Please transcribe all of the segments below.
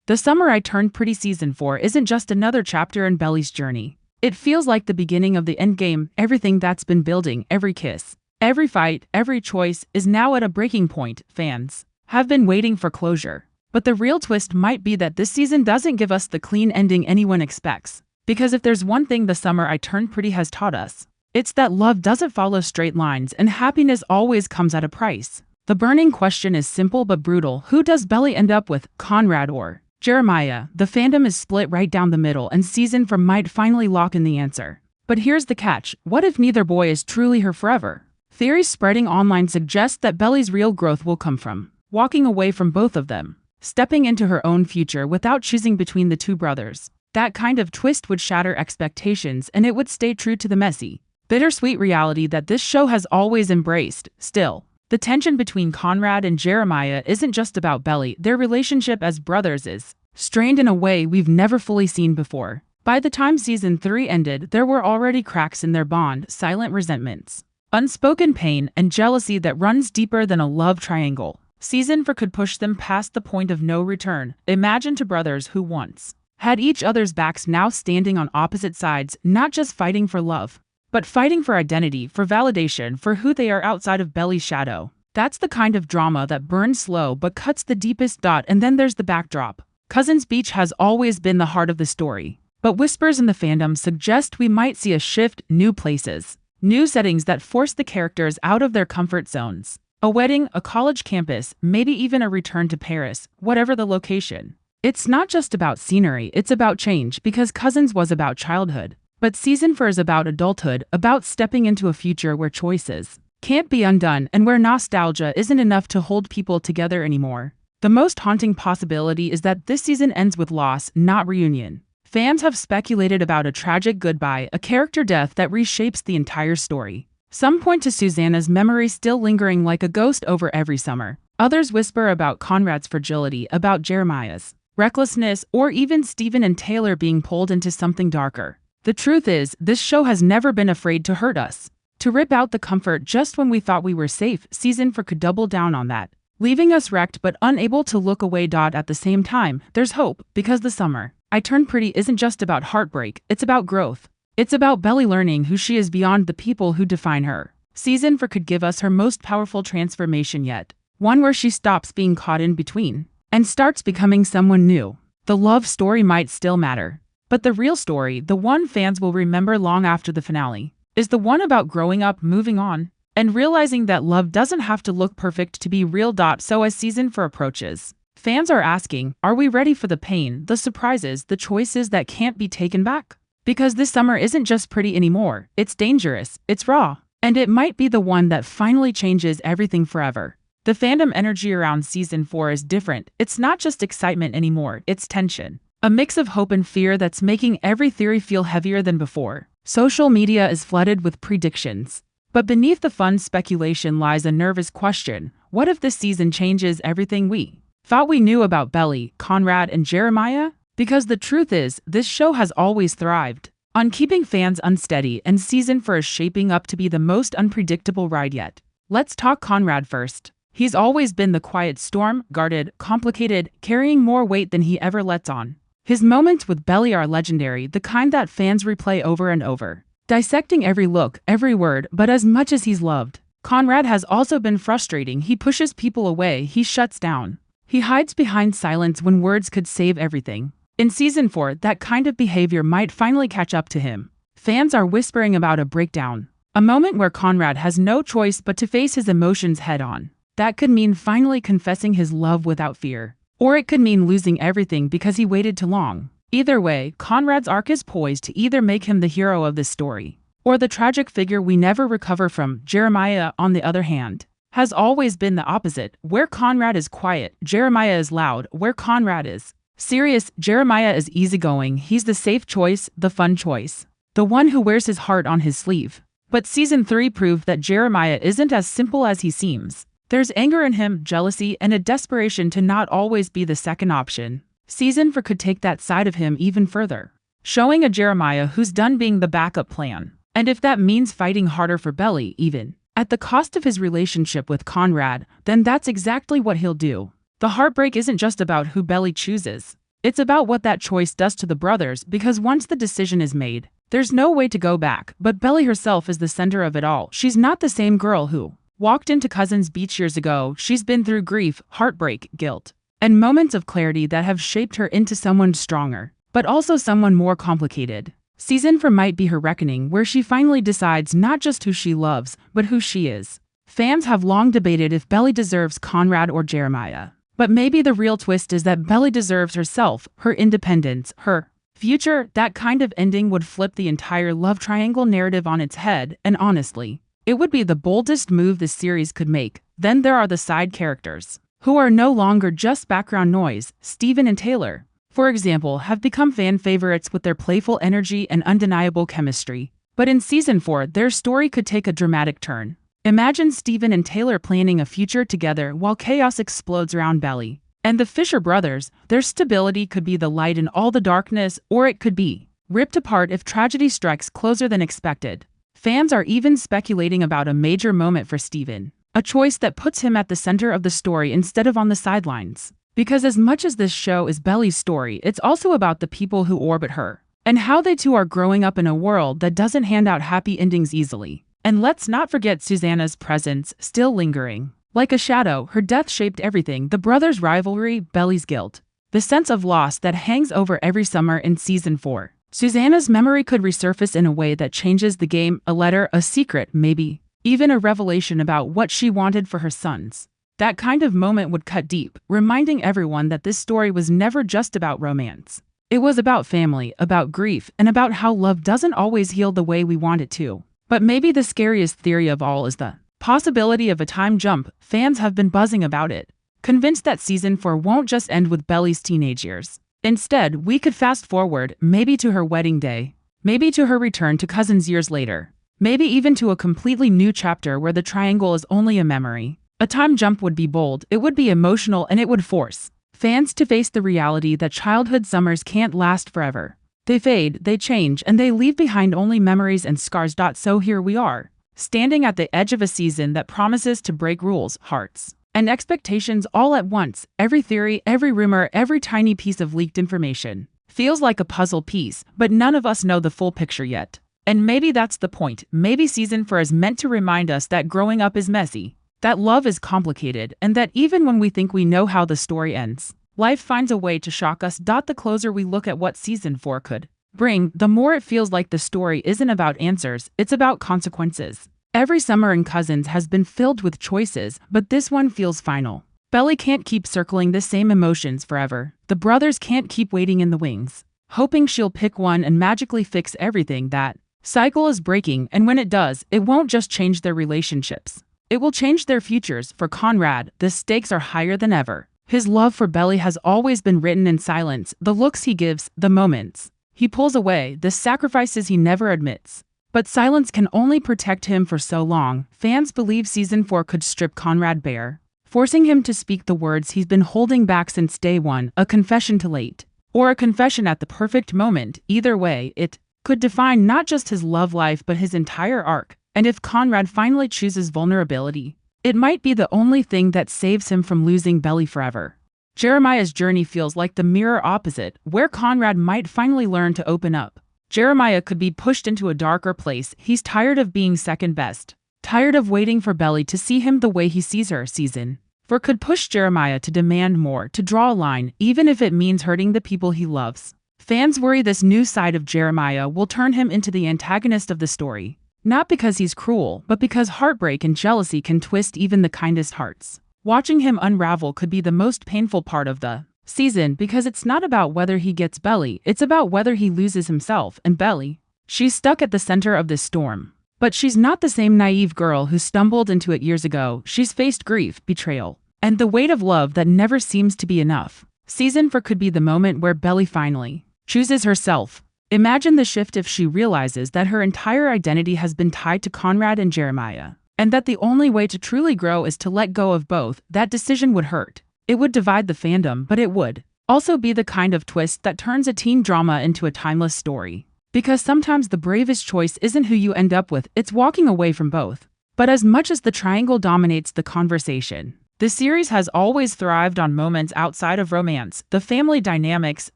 The Summer I Turned Pretty Season 4 isn't just another chapter in Belly's journey. It feels like the beginning of the endgame. Everything that's been building, every kiss, every fight, every choice, is now at a breaking point. Fans have been waiting for closure. But the real twist might be that this season doesn't give us the clean ending anyone expects. Because if there's one thing The Summer I Turned Pretty has taught us, it's that love doesn't follow straight lines and happiness always comes at a price. The burning question is simple but brutal. Who does Belly end up with, Conrad or Jeremiah? The fandom is split right down the middle, and season 4 might finally lock in the answer. But here's the catch: what if neither boy is truly her forever? Theories spreading online suggest that Belly's real growth will come from walking away from both of them, stepping into her own future without choosing between the two brothers. That kind of twist would shatter expectations, and it would stay true to the messy, bittersweet reality that this show has always embraced. Still, the tension between Conrad and Jeremiah isn't just about Belly. Their relationship as brothers is strained in a way we've never fully seen before. By the time season 3 ended, there were already cracks in their bond, silent resentments, unspoken pain, and jealousy that runs deeper than a love triangle. Season 4 could push them past the point of no return. Imagine two brothers who once had each other's backs now standing on opposite sides, not just fighting for love, but fighting for identity, for validation, for who they are outside of Belly's shadow. That's the kind of drama that burns slow but cuts the deepest. And then there's the backdrop. Cousins Beach has always been the heart of the story, but whispers in the fandom suggest we might see a shift, new places, new settings that force the characters out of their comfort zones. A wedding, a college campus, maybe even a return to Paris, whatever the location. It's not just about scenery, it's about change, because Cousins was about childhood. But season 4 is about adulthood, about stepping into a future where choices can't be undone and where nostalgia isn't enough to hold people together anymore. The most haunting possibility is that this season ends with loss, not reunion. Fans have speculated about a tragic goodbye, a character death that reshapes the entire story. Some point to Susanna's memory still lingering like a ghost over every summer. Others whisper about Conrad's fragility, about Jeremiah's recklessness, or even Stephen and Taylor being pulled into something darker. The truth is, this show has never been afraid to hurt us, to rip out the comfort just when we thought we were safe. Season 4 could double down on that, leaving us wrecked but unable to look away. At the same time, there's hope, because The Summer I Turned Pretty isn't just about heartbreak, it's about growth. It's about Belly learning who she is beyond the people who define her. Season 4 could give us her most powerful transformation yet, one where she stops being caught in between and starts becoming someone new. The love story might still matter, but the real story, the one fans will remember long after the finale, is the one about growing up, moving on, and realizing that love doesn't have to look perfect to be real. So as season 4 approaches, fans are asking, are we ready for the pain, the surprises, the choices that can't be taken back? Because this summer isn't just pretty anymore, it's dangerous, it's raw, and it might be the one that finally changes everything forever. The fandom energy around season 4 is different. It's not just excitement anymore, it's tension. A mix of hope and fear that's making every theory feel heavier than before. Social media is flooded with predictions. But beneath the fun speculation lies a nervous question. What if this season changes everything we thought we knew about Belly, Conrad, and Jeremiah? Because the truth is, this show has always thrived on keeping fans unsteady, and season 4 is shaping up to be the most unpredictable ride yet. Let's talk Conrad first. He's always been the quiet storm, guarded, complicated, carrying more weight than he ever lets on. His moments with Belly are legendary, the kind that fans replay over and over, dissecting every look, every word. But as much as he's loved, Conrad has also been frustrating. He pushes people away, he shuts down, he hides behind silence when words could save everything. In season 4, that kind of behavior might finally catch up to him. Fans are whispering about a breakdown, a moment where Conrad has no choice but to face his emotions head-on. That could mean finally confessing his love without fear, or it could mean losing everything because he waited too long. Either way, Conrad's arc is poised to either make him the hero of this story, or the tragic figure we never recover from. Jeremiah, on the other hand, has always been the opposite. Where Conrad is quiet, Jeremiah is loud. Where Conrad is serious, Jeremiah is easygoing. He's the safe choice, the fun choice, the one who wears his heart on his sleeve. But season 3 proved that Jeremiah isn't as simple as he seems. There's anger in him, jealousy, and a desperation to not always be the second option. Season 4 could take that side of him even further, showing a Jeremiah who's done being the backup plan. And if that means fighting harder for Belly, even at the cost of his relationship with Conrad, then that's exactly what he'll do. The heartbreak isn't just about who Belly chooses. It's about what that choice does to the brothers, because once the decision is made, there's no way to go back. But Belly herself is the center of it all. She's not the same girl who walked into Cousin's Beach years ago. She's been through grief, heartbreak, guilt, and moments of clarity that have shaped her into someone stronger, but also someone more complicated. Season 4 might be her reckoning, where she finally decides not just who she loves, but who she is. Fans have long debated if Belly deserves Conrad or Jeremiah. But maybe the real twist is that Belly deserves herself, her independence, her future. That kind of ending would flip the entire love triangle narrative on its head, and honestly, it would be the boldest move this series could make. Then there are the side characters, who are no longer just background noise. Steven and Taylor, for example, have become fan favorites with their playful energy and undeniable chemistry. But in Season 4, their story could take a dramatic turn. Imagine Steven and Taylor planning a future together while chaos explodes around Belly. And the Fisher brothers, their stability could be the light in all the darkness, or it could be ripped apart if tragedy strikes closer than expected. Fans are even speculating about a major moment for Steven, a choice that puts him at the center of the story instead of on the sidelines. Because as much as this show is Belly's story, it's also about the people who orbit her, and how they too are growing up in a world that doesn't hand out happy endings easily. And let's not forget Susanna's presence, still lingering. Like a shadow, her death shaped everything: the brothers' rivalry, Belly's guilt, the sense of loss that hangs over every summer in Season 4. Susanna's memory could resurface in a way that changes the game: a letter, a secret, maybe even a revelation about what she wanted for her sons. That kind of moment would cut deep, reminding everyone that this story was never just about romance. It was about family, about grief, and about how love doesn't always heal the way we want it to. But maybe the scariest theory of all is the possibility of a time jump. Fans have been buzzing about it, convinced that Season 4 won't just end with Belly's teenage years. Instead, we could fast forward, maybe to her wedding day, maybe to her return to Cousins years later, maybe even to a completely new chapter where the triangle is only a memory. A time jump would be bold, it would be emotional, and it would force fans to face the reality that childhood summers can't last forever. They fade, they change, and they leave behind only memories and scars. So here we are, standing at the edge of a season that promises to break rules, hearts, and expectations all at once. Every theory, every rumor, every tiny piece of leaked information feels like a puzzle piece, but none of us know the full picture yet. And maybe that's the point. Maybe Season 4 is meant to remind us that growing up is messy, that love is complicated, and that even when we think we know how the story ends, life finds a way to shock us. The closer we look at what Season 4 could bring, the more it feels like the story isn't about answers, it's about consequences. Every summer in Cousins has been filled with choices, but this one feels final. Belly can't keep circling the same emotions forever. The brothers can't keep waiting in the wings, hoping she'll pick one and magically fix everything. That cycle is breaking, and when it does, it won't just change their relationships. It will change their futures. For Conrad, the stakes are higher than ever. His love for Belly has always been written in silence: the looks he gives, the moments he pulls away, the sacrifices he never admits. But silence can only protect him for so long. Fans believe Season 4 could strip Conrad bare, forcing him to speak the words he's been holding back since day one: a confession too late, or a confession at the perfect moment. Either way, it could define not just his love life but his entire arc. And if Conrad finally chooses vulnerability, it might be the only thing that saves him from losing Belly forever. Jeremiah's journey feels like the mirror opposite, where Conrad might finally learn to open up. Jeremiah could be pushed into a darker place. He's tired of being second best, tired of waiting for Belly to see him the way he sees her. Season 4 could push Jeremiah to demand more, to draw a line, even if it means hurting the people he loves. Fans worry this new side of Jeremiah will turn him into the antagonist of the story. Not because he's cruel, but because heartbreak and jealousy can twist even the kindest hearts. Watching him unravel could be the most painful part of the season, because it's not about whether he gets Belly, it's about whether he loses himself. And Belly, she's stuck at the center of this storm. But she's not the same naive girl who stumbled into it years ago. She's faced grief, betrayal, and the weight of love that never seems to be enough. Season 4 could be the moment where Belly finally chooses herself. Imagine the shift if she realizes that her entire identity has been tied to Conrad and Jeremiah, and that the only way to truly grow is to let go of both. That decision would hurt. It would divide the fandom, but it would also be the kind of twist that turns a teen drama into a timeless story. Because sometimes the bravest choice isn't who you end up with, it's walking away from both. But as much as the triangle dominates the conversation, The series has always thrived on moments outside of romance, the family dynamics,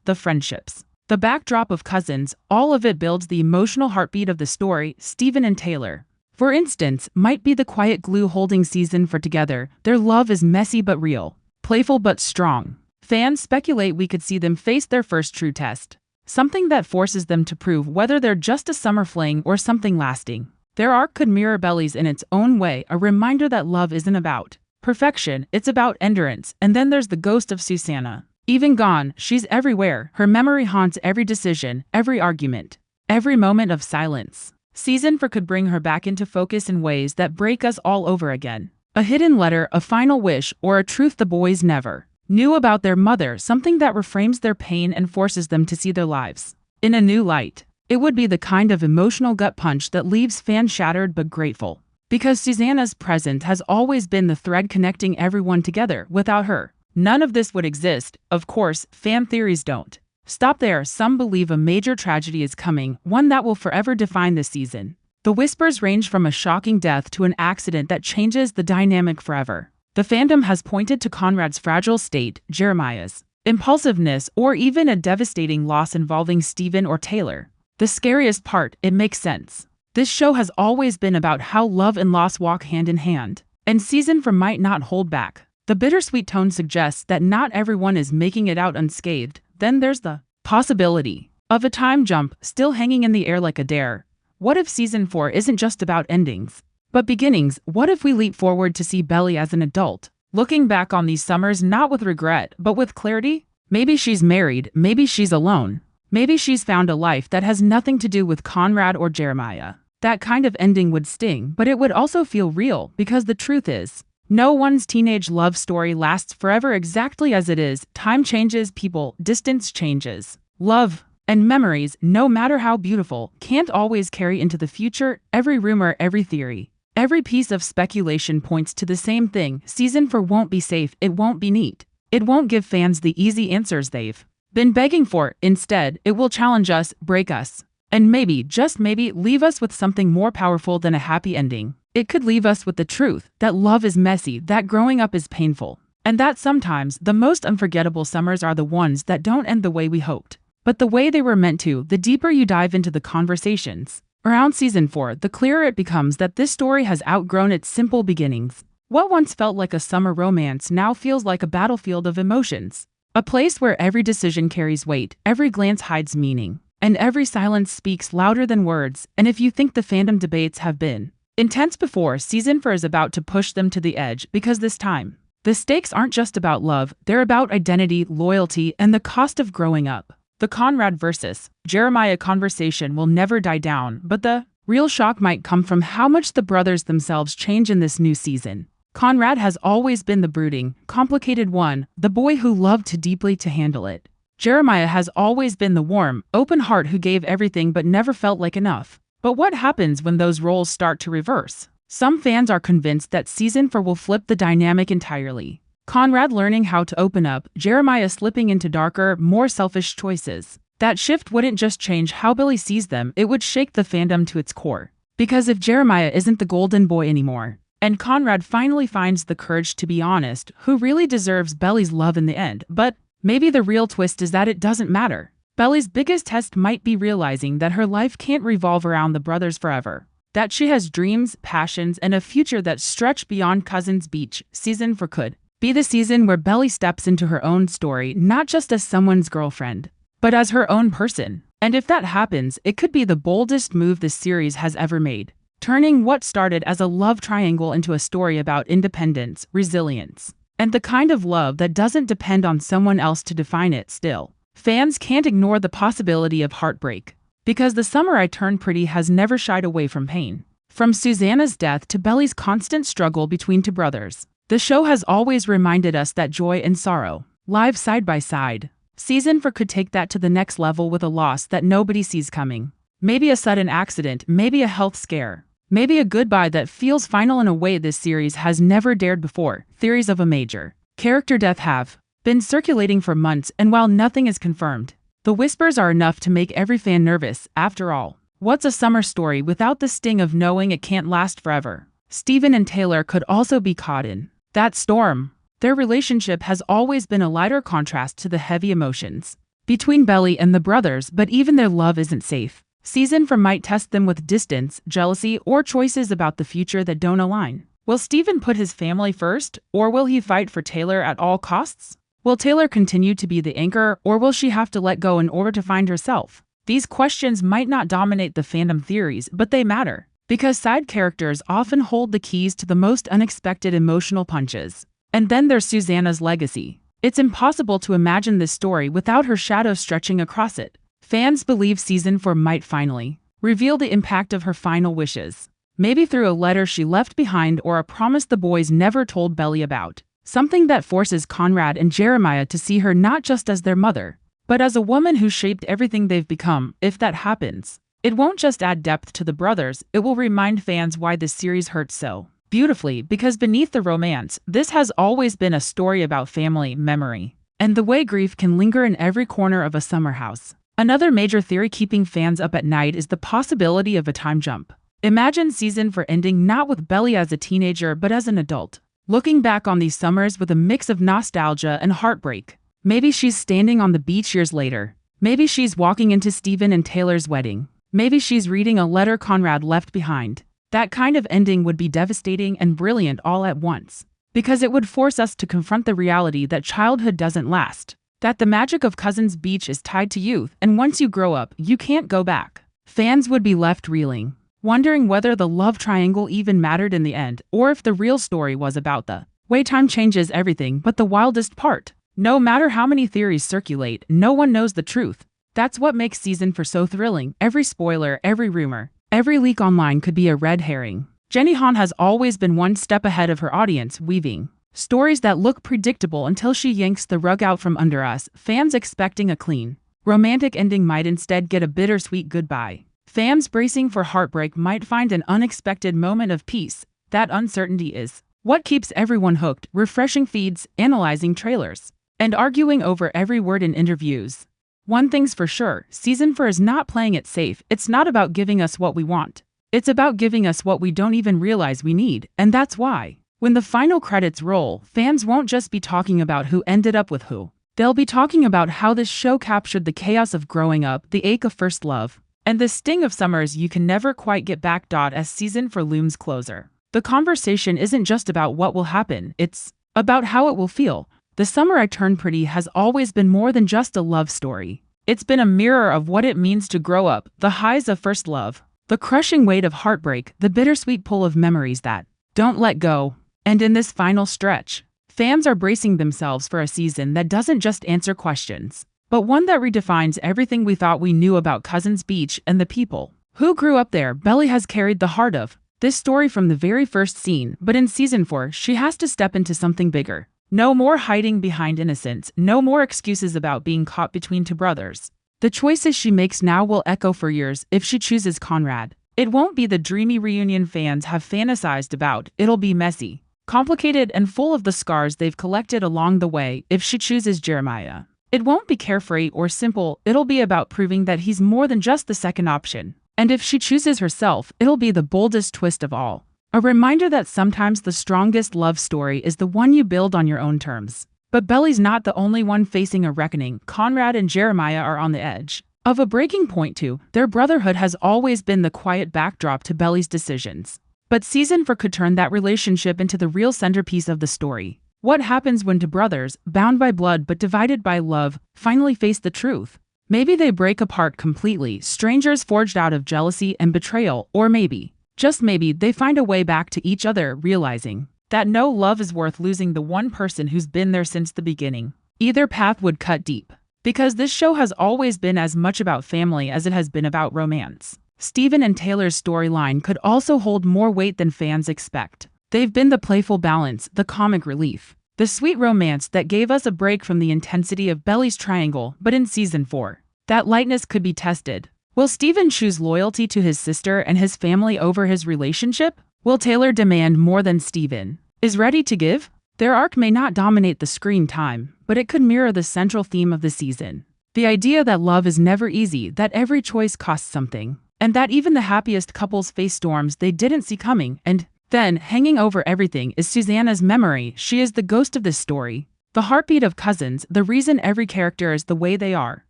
the friendships. The backdrop of cousins, all of it builds the emotional heartbeat of the story. Steven and Taylor, for instance, might be the quiet glue holding season for together. Their love is messy but real, playful but strong. Fans speculate we could see them face their first true test, something that forces them to prove whether they're just a summer fling or something lasting. Their arc could mirror Belly's in its own way, a reminder that love isn't about perfection, it's about endurance. And then there's the ghost of Susanna. Even gone, she's everywhere. Her memory haunts every decision, every argument, every moment of silence. Season 4 could bring her back into focus in ways that break us all over again. A hidden letter, a final wish, or a truth the boys never knew about their mother, something that reframes their pain and forces them to see their lives in a new light. It would be the kind of emotional gut punch that leaves fans shattered but grateful. Because Susanna's presence has always been the thread connecting everyone together. Without her, none of this would exist. Of course, fan theories don't stop there. Some believe a major tragedy is coming, one that will forever define this season. The whispers range from a shocking death to an accident that changes the dynamic forever. The fandom has pointed to Conrad's fragile state, Jeremiah's impulsiveness, or even a devastating loss involving Steven or Taylor. The scariest part, it makes sense. This show has always been about how love and loss walk hand in hand, and season 4 might not hold back. The bittersweet tone suggests that not everyone is making it out unscathed. Then there's the possibility of a time jump still hanging in the air like a dare. What if season 4 isn't just about endings, but beginnings? What if we leap forward to see Belly as an adult, looking back on these summers not with regret, but with clarity? Maybe she's married, maybe she's alone, maybe she's found a life that has nothing to do with Conrad or Jeremiah. That kind of ending would sting, but it would also feel real, because the truth is, no one's teenage love story lasts forever exactly as it is. Time changes people, distance changes. Love and memories, no matter how beautiful, can't always carry into the future. Every rumor, every theory, every piece of speculation points to the same thing. Season 4 won't be safe, it won't be neat. It won't give fans the easy answers they've been begging for. Instead, it will challenge us, break us, and maybe, just maybe, leave us with something more powerful than a happy ending. It could leave us with the truth that love is messy, that growing up is painful, and that sometimes the most unforgettable summers are the ones that don't end the way we hoped, but the way they were meant to. The deeper you dive into the conversations around season 4, the clearer it becomes that this story has outgrown its simple beginnings. What once felt like a summer romance now feels like a battlefield of emotions, a place where every decision carries weight, every glance hides meaning, and every silence speaks louder than words. And if you think the fandom debates have been intense before, season 4 is about to push them to the edge, because this time, the stakes aren't just about love, they're about identity, loyalty, and the cost of growing up. The Conrad versus Jeremiah conversation will never die down, but the real shock might come from how much the brothers themselves change in this new season. Conrad has always been the brooding, complicated one, the boy who loved too deeply to handle it. Jeremiah has always been the warm, open heart who gave everything but never felt like enough. But what happens when those roles start to reverse? Some fans are convinced that season 4 will flip the dynamic entirely. Conrad learning how to open up, Jeremiah slipping into darker, more selfish choices. That shift wouldn't just change how Billy sees them, it would shake the fandom to its core. Because if Jeremiah isn't the golden boy anymore, and Conrad finally finds the courage to be honest, who really deserves Belly's love in the end? But maybe the real twist is that it doesn't matter. Belly's biggest test might be realizing that her life can't revolve around the brothers forever. That she has dreams, passions, and a future that stretch beyond Cousins Beach. Season 4 could be the season where Belly steps into her own story, not just as someone's girlfriend, but as her own person. And if that happens, it could be the boldest move this series has ever made, turning what started as a love triangle into a story about independence, resilience, and the kind of love that doesn't depend on someone else to define it. Still, fans can't ignore the possibility of heartbreak, because The Summer I Turned Pretty has never shied away from pain. From Susanna's death to Belly's constant struggle between two brothers, the show has always reminded us that joy and sorrow live side by side. Season 4 could take that to the next level with a loss that nobody sees coming. Maybe a sudden accident, maybe a health scare, maybe a goodbye that feels final in a way this series has never dared before. Theories of a major character death have been circulating for months, and while nothing is confirmed, the whispers are enough to make every fan nervous. After all, what's a summer story without the sting of knowing it can't last forever? Steven and Taylor could also be caught in that storm. Their relationship has always been a lighter contrast to the heavy emotions between Belly and the brothers, but even their love isn't safe. Season 4 might test them with distance, jealousy, or choices about the future that don't align. Will Steven put his family first, or will he fight for Taylor at all costs? Will Taylor continue to be the anchor, or will she have to let go in order to find herself? These questions might not dominate the fandom theories, but they matter, because side characters often hold the keys to the most unexpected emotional punches. And then there's Susanna's legacy. It's impossible to imagine this story without her shadow stretching across it. Fans believe Season 4 might finally reveal the impact of her final wishes. Maybe through a letter she left behind or a promise the boys never told Belly about. Something that forces Conrad and Jeremiah to see her not just as their mother, but as a woman who shaped everything they've become. If that happens, it won't just add depth to the brothers, it will remind fans why this series hurts so beautifully, because beneath the romance, this has always been a story about family, memory, and the way grief can linger in every corner of a summer house. Another major theory keeping fans up at night is the possibility of a time jump. Imagine Season 4 ending not with Belly as a teenager but as an adult, looking back on these summers with a mix of nostalgia and heartbreak. Maybe she's standing on the beach years later. Maybe she's walking into Steven and Taylor's wedding. Maybe she's reading a letter Conrad left behind. That kind of ending would be devastating and brilliant all at once, because it would force us to confront the reality that childhood doesn't last, that the magic of Cousins Beach is tied to youth, and once you grow up, you can't go back. Fans would be left reeling, wondering whether the love triangle even mattered in the end, or if the real story was about the way time changes everything. But the wildest part, no matter how many theories circulate, no one knows the truth. That's what makes Season 4 so thrilling. Every spoiler, every rumor, every leak online could be a red herring. Jenny Han has always been one step ahead of her audience, weaving stories that look predictable until she yanks the rug out from under us. Fans expecting a clean, romantic ending might instead get a bittersweet goodbye. Fans bracing for heartbreak might find an unexpected moment of peace. That uncertainty is what keeps everyone hooked, refreshing feeds, analyzing trailers, and arguing over every word in interviews. One thing's for sure, Season 4 is not playing it safe. It's not about giving us what we want. It's about giving us what we don't even realize we need, and that's why, when the final credits roll, fans won't just be talking about who ended up with who. They'll be talking about how this show captured the chaos of growing up, the ache of first love, and the sting of summers you can never quite get back. As Season 4 looms closer, the conversation isn't just about what will happen, it's about how it will feel. The Summer I Turned Pretty has always been more than just a love story. It's been a mirror of what it means to grow up, the highs of first love, the crushing weight of heartbreak, the bittersweet pull of memories that don't let go. And in this final stretch, fans are bracing themselves for a season that doesn't just answer questions, but one that redefines everything we thought we knew about Cousins Beach and the people who grew up there. Belly has carried the heart of this story from the very first scene, but in Season 4, she has to step into something bigger. No more hiding behind innocence, no more excuses about being caught between two brothers. The choices she makes now will echo for years if she chooses Conrad. It won't be the dreamy reunion fans have fantasized about, it'll be messy, complicated, and full of the scars they've collected along the way. If she chooses Jeremiah, it won't be carefree or simple, it'll be about proving that he's more than just the second option. And if she chooses herself, it'll be the boldest twist of all. A reminder that sometimes the strongest love story is the one you build on your own terms. But Belly's not the only one facing a reckoning. Conrad and Jeremiah are on the edge of a breaking point too. Their brotherhood has always been the quiet backdrop to Belly's decisions. But Season 4 could turn that relationship into the real centerpiece of the story. What happens when two brothers, bound by blood but divided by love, finally face the truth? Maybe they break apart completely, strangers forged out of jealousy and betrayal, or maybe, just maybe, they find a way back to each other, realizing that no love is worth losing the one person who's been there since the beginning. Either path would cut deep, because this show has always been as much about family as it has been about romance. Steven and Taylor's storyline could also hold more weight than fans expect. They've been the playful balance, the comic relief, the sweet romance that gave us a break from the intensity of Belly's triangle. But in Season 4, that lightness could be tested. Will Steven choose loyalty to his sister and his family over his relationship? Will Taylor demand more than Steven is ready to give? Their arc may not dominate the screen time, but it could mirror the central theme of the season. The idea that love is never easy, that every choice costs something, and that even the happiest couples face storms they didn't see coming. And Then, hanging over everything is Susanna's memory. She is the ghost of this story. The heartbeat of Cousins, the reason every character is the way they are.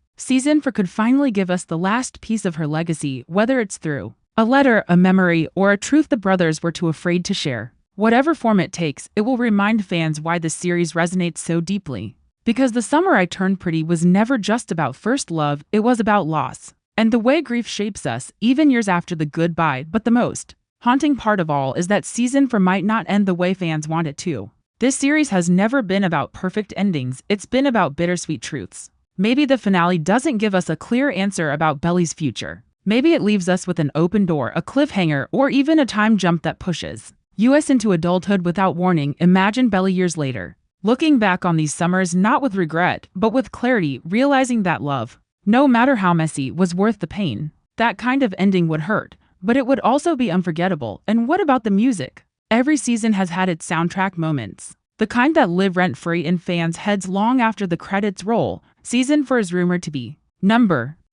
Season 4 could finally give us the last piece of her legacy, whether it's through a letter, a memory, or a truth the brothers were too afraid to share. Whatever form it takes, it will remind fans why the series resonates so deeply. Because The Summer I Turned Pretty was never just about first love, it was about loss. And the way grief shapes us, even years after the goodbye. But the most haunting part of all is that Season 4 might not end the way fans want it to. This series has never been about perfect endings, it's been about bittersweet truths. Maybe the finale doesn't give us a clear answer about Belly's future. Maybe it leaves us with an open door, a cliffhanger, or even a time jump that pushes us into adulthood without warning. Imagine Belly years later, looking back on these summers not with regret, but with clarity, realizing that love, no matter how messy, was worth the pain. That kind of ending would hurt, but it would also be unforgettable. And what about the music? Every season has had its soundtrack moments, the kind that live rent-free in fans' heads long after the credits roll. Season 4 is rumored to be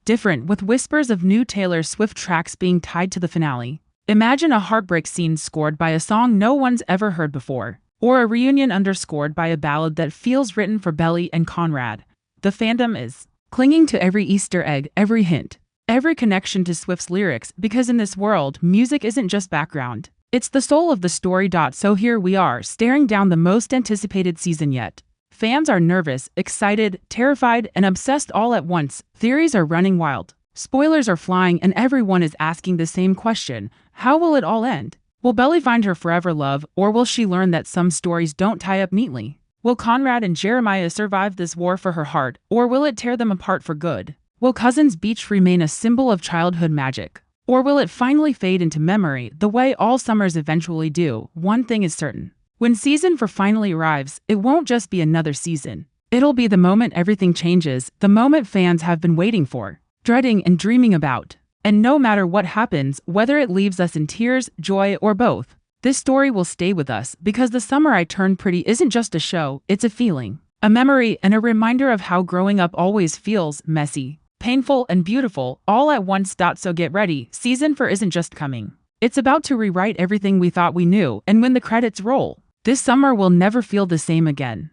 different, with whispers of new Taylor Swift tracks being tied to the finale. Imagine a heartbreak scene scored by a song no one's ever heard before, or a reunion underscored by a ballad that feels written for Belly and Conrad. The fandom is clinging to every Easter egg, every hint, every connection to Swift's lyrics, because in this world, music isn't just background. It's the soul of the story. So here we are, staring down the most anticipated season yet. Fans are nervous, excited, terrified, and obsessed all at once. Theories are running wild. Spoilers are flying, and everyone is asking the same question. How will it all end? Will Belly find her forever love, or will she learn that some stories don't tie up neatly? Will Conrad and Jeremiah survive this war for her heart, or will it tear them apart for good? Will Cousins Beach remain a symbol of childhood magic, or will it finally fade into memory, the way all summers eventually do? One thing is certain. When Season 4 finally arrives, it won't just be another season. It'll be the moment everything changes, the moment fans have been waiting for, dreading and dreaming about. And no matter what happens, whether it leaves us in tears, joy, or both, this story will stay with us, because The Summer I Turned Pretty isn't just a show, it's a feeling, a memory, and a reminder of how growing up always feels: messy, painful, and beautiful, all at once. So get ready, Season 4 isn't just coming. It's about to rewrite everything we thought we knew, and when the credits roll, this summer will never feel the same again.